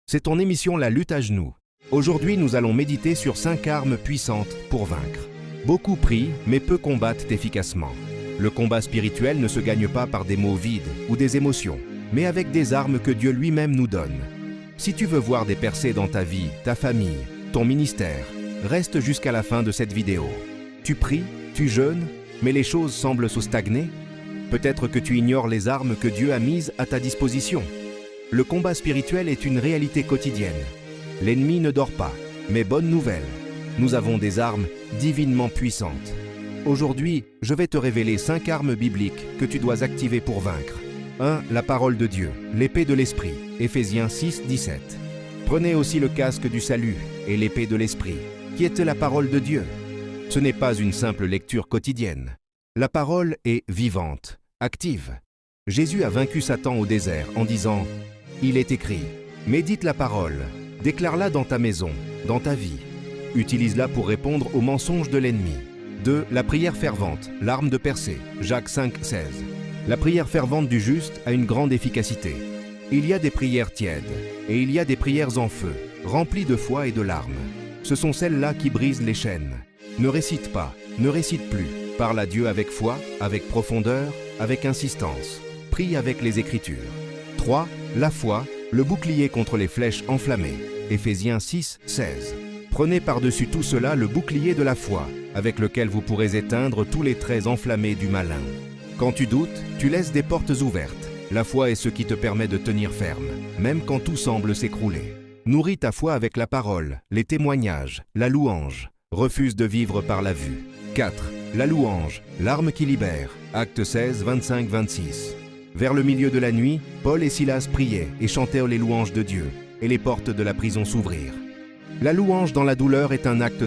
c'est ton émission La lutte à genoux. Aujourd'hui, nous allons méditer sur 5 armes puissantes pour vaincre. Beaucoup prient, mais peu combattent efficacement. Le combat spirituel ne se gagne pas par des mots vides ou des émotions, mais avec des armes que Dieu lui-même nous donne. Si tu veux voir des percées dans ta vie, ta famille, ton ministère, reste jusqu'à la fin de cette vidéo. Tu pries, tu jeûnes, mais les choses semblent se stagner. Peut-être que tu ignores les armes que Dieu a mises à ta disposition. Le combat spirituel est une réalité quotidienne. L'ennemi ne dort pas, mais bonne nouvelle, nous avons des armes divinement puissantes. Aujourd'hui, je vais te révéler 5 armes bibliques que tu dois activer pour vaincre. 1. La parole de Dieu, l'épée de l'esprit, Éphésiens 6, 17. Prenez aussi le casque du salut et l'épée de l'esprit, qui est la parole de Dieu. Ce n'est pas une simple lecture quotidienne. La parole est vivante, active. Jésus a vaincu Satan au désert en disant « Il est écrit, médite la parole, déclare-la dans ta maison, dans ta vie. Utilise-la pour répondre aux mensonges de l'ennemi. » 2. La prière fervente, l'arme de percée, Jacques 5, 16. La prière fervente du juste a une grande efficacité. Il y a des prières tièdes et il y a des prières en feu, remplies de foi et de larmes. Ce sont celles-là qui brisent les chaînes. Ne récite pas, ne récite plus. Parle à Dieu avec foi, avec profondeur, avec insistance. Prie avec les Écritures. 3. La foi, le bouclier contre les flèches enflammées. Éphésiens 6, 16. Prenez par-dessus tout cela le bouclier de la foi, avec lequel vous pourrez éteindre tous les traits enflammés du malin. Quand tu doutes, tu laisses des portes ouvertes. La foi est ce qui te permet de tenir ferme, même quand tout semble s'écrouler. Nourris ta foi avec la parole, les témoignages, la louange. Refuse de vivre par la vue. 4. La louange, l'arme qui libère. Actes 16, 25, 26. Vers le milieu de la nuit, Paul et Silas priaient et chantèrent les louanges de Dieu, et les portes de la prison s'ouvrirent. La louange dans la douleur est un acte de